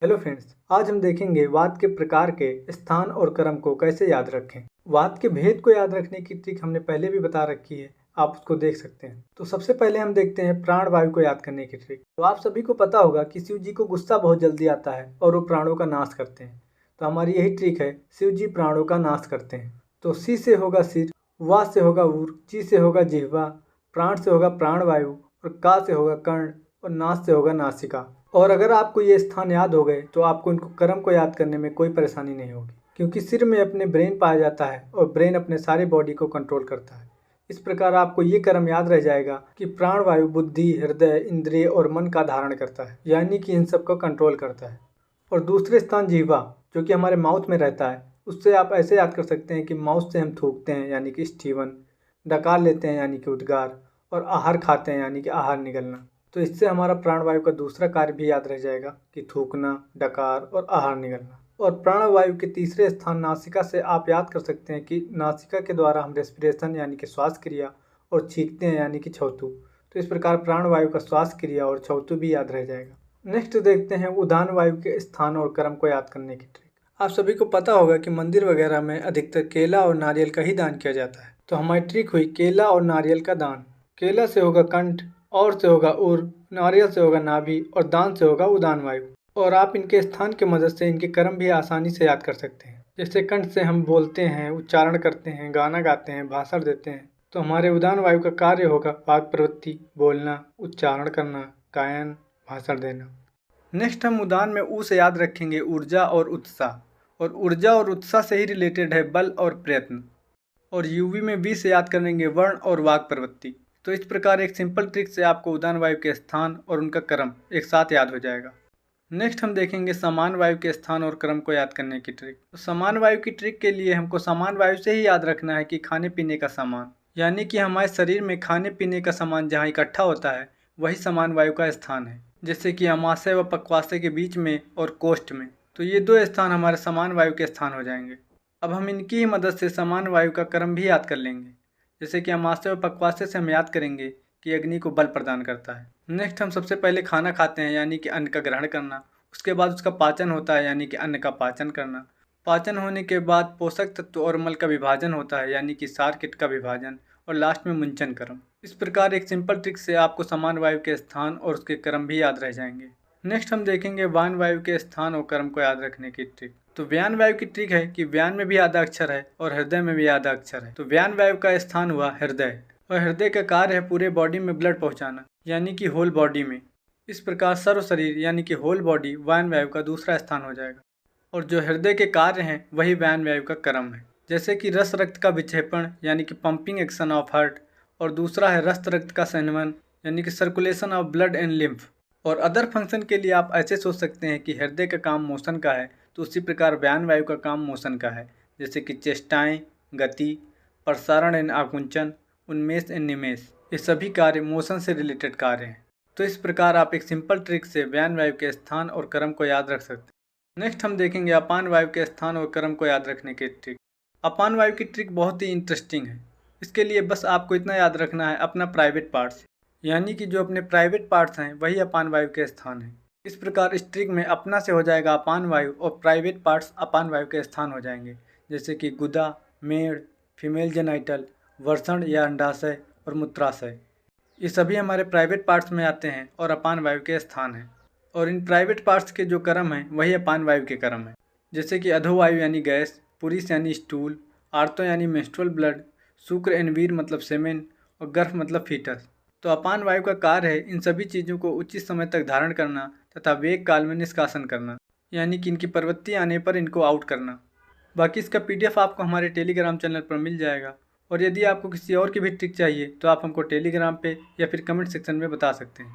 Hello friends, आज हम देखेंगे वात के प्रकार के स्थान और क्रम को कैसे याद रखें। वात के भेद को याद रखने की ट्रिक हमने पहले भी बता रखी है, आप उसको देख सकते हैं। तो सबसे पहले हम देखते हैं प्राण वायु को याद करने की ट्रिक। तो आप सभी को पता होगा कि शिव जी को गुस्सा बहुत जल्दी आता है और वो प्राणों का नाश करते हैं। तो हमारी यही ट्रिक है, शिव जी प्राणों का नाश करते हैं। तो सी से होगा सिर, वा से होगा उर, ची से होगा जिह्वा, प्राण से होगा प्राण वायु और का से होगा कर्ण और नाश से होगा नासिका। और अगर आपको ये स्थान याद हो गए तो आपको इनको क्रम को याद करने में कोई परेशानी नहीं होगी, क्योंकि सिर में अपने ब्रेन पाया जाता है और ब्रेन अपने सारे बॉडी को कंट्रोल करता है। इस प्रकार आपको ये क्रम याद रह जाएगा कि प्राण वायु बुद्धि, हृदय, इंद्रिय और मन का धारण करता है, यानी कि इन सबको कंट्रोल करता है। और दूसरे स्थान जीवा, जो कि हमारे माउथ में रहता है, उससे आप ऐसे याद कर सकते हैं कि माउथ से हम थूकते हैं यानी कि स्टीवन, डकार लेते हैं यानी कि उद्गार, और आहार खाते हैं यानी कि आहार निगलना। तो इससे हमारा प्राणवायु का दूसरा कार्य भी याद रह जाएगा कि थूकना, डकार और आहार निगलना। और प्राणवायु के तीसरे स्थान नासिका से आप याद कर सकते हैं कि नासिका के द्वारा हम रेस्पिरेशन यानी कि श्वास क्रिया और छींकते हैं यानी कि छौतु। तो इस प्रकार प्राणवायु का श्वास क्रिया और छौतु भी याद रह जाएगा। नेक्स्ट देखते हैं उदान वायु के स्थान और क्रम को याद करने की ट्रिक। आप सभी को पता होगा कि मंदिर वगैरह में अधिकतर केला और नारियल का ही दान किया जाता है। तो हमारी ट्रिक हुई केला और नारियल का दान। केला से होगा कंठ, और से होगा उर, नारियल से होगा नाभि और दान से होगा उदान वायु। और आप इनके स्थान की मदद से इनके क्रम भी आसानी से याद कर सकते हैं। जैसे कंठ से हम बोलते हैं, उच्चारण करते हैं, गाना गाते हैं, भाषण देते हैं। तो हमारे उदान वायु का कार्य होगा वाक् प्रवृत्ति, बोलना, उच्चारण करना, गायन, भाषण देना। नेक्स्ट हम उदान में ऊ से याद रखेंगे ऊर्जा और उत्साह। और ऊर्जा और उत्साह से ही रिलेटेड है बल और प्रयत्न। और यूवी में वी से याद करेंगे वर्ण और वाक् प्रवृत्ति। तो इस प्रकार एक सिंपल ट्रिक से आपको उदान वायु के स्थान और उनका क्रम एक साथ याद हो जाएगा। नेक्स्ट हम देखेंगे समान वायु के स्थान और क्रम को याद करने की ट्रिक। तो समान वायु की ट्रिक के लिए हमको समान वायु से ही याद रखना है कि खाने पीने का सामान, यानी कि हमारे शरीर में खाने पीने का सामान जहाँ इकट्ठा होता है वही समान वायु का स्थान है। जैसे कि अमाशय व पक्वाशय के बीच में और कोष्ठ में। तो ये दो स्थान हमारे समान वायु के स्थान हो जाएंगे। अब हम इनकी ही मदद से समान वायु का क्रम भी याद कर लेंगे। जैसे कि अमाशय व पक्वाशय से हम याद करेंगे कि अग्नि को बल प्रदान करता है। नेक्स्ट हम सबसे पहले खाना खाते हैं यानी कि अन्न का ग्रहण करना। उसके बाद उसका पाचन होता है यानी कि अन्न का पाचन करना। पाचन होने के बाद पोषक तत्व और मल का विभाजन होता है यानी कि सार किट का विभाजन, और लास्ट में मुंचन क्रम। इस प्रकार एक सिंपल ट्रिक से आपको समान वायु के स्थान और उसके क्रम भी याद रह जाएंगे। नेक्स्ट हम देखेंगे वान वायु के स्थान और क्रम को याद रखने की ट्रिक। तो व्यान वायु की ट्रिक है कि व्यान में भी आधा अक्षर है और हृदय में भी आधा अक्षर है। तो व्यान वायु का स्थान हुआ हृदय, और हृदय का कार्य है पूरे बॉडी में ब्लड पहुंचाना, यानी कि होल बॉडी में। इस प्रकार सर्व शरीर यानी कि होल बॉडी व्यान वायु का दूसरा स्थान हो जाएगा। और जो हृदय के कार्य हैं वही व्यान वायु का क्रम है। जैसे कि रस रक्त का विक्षेपण यानी कि पंपिंग एक्शन ऑफ हार्ट, और दूसरा है रक्त रक्त का संवहन यानी कि circulation of blood and lymph. और अदर फंक्शन के लिए आप ऐसे सोच सकते हैं कि हृदय का काम मोशन का है, तो उसी प्रकार व्यान वायु का काम मोशन का है। जैसे कि चेष्टाएं, गति, प्रसारण एंड आकुंचन, उन्मेष एंड निमेष, ये सभी कार्य मोशन से रिलेटेड कार्य हैं। तो इस प्रकार आप एक सिंपल ट्रिक से व्यान वायु के स्थान और क्रम को याद रख सकते हैं। नेक्स्ट हम देखेंगे अपान वायु के स्थान और क्रम को याद रखने की ट्रिक। अपान वायु की ट्रिक बहुत ही इंटरेस्टिंग है। इसके लिए बस आपको इतना याद रखना है, अपना प्राइवेट पार्ट्स, यानी कि जो अपने प्राइवेट पार्ट्स हैं वही अपान वायु के स्थान है। इस प्रकार इस ट्रिक में अपना से हो जाएगा अपान वायु और प्राइवेट पार्ट्स अपान वायु के स्थान हो जाएंगे। जैसे कि गुदा, मेड़, फीमेल जेनाइटल, वर्षण या अंडाशय और मूत्राशय, ये सभी हमारे प्राइवेट पार्ट्स में आते हैं और अपान वायु के स्थान हैं। और इन प्राइवेट पार्ट्स के जो क्रम हैं वही अपान वायु के क्रम है। जैसे कि अधोवायु यानी गैस, पुरुष यानी स्टूल, आर्तो यानी मेंस्ट्रुअल ब्लड, शुक्र एंड वीर मतलब सेमेन, और गर्भ मतलब फीटस। तो अपान वायु का कार्य है इन सभी चीज़ों को उचित समय तक धारण करना तथा वेग काल में निष्कासन करना, यानी कि इनकी प्रवृत्ति आने पर इनको आउट करना। बाकी इसका PDF आपको हमारे टेलीग्राम चैनल पर मिल जाएगा। और यदि आपको किसी और की भी ट्रिक चाहिए तो आप हमको टेलीग्राम पे या फिर कमेंट सेक्शन में बता सकते हैं।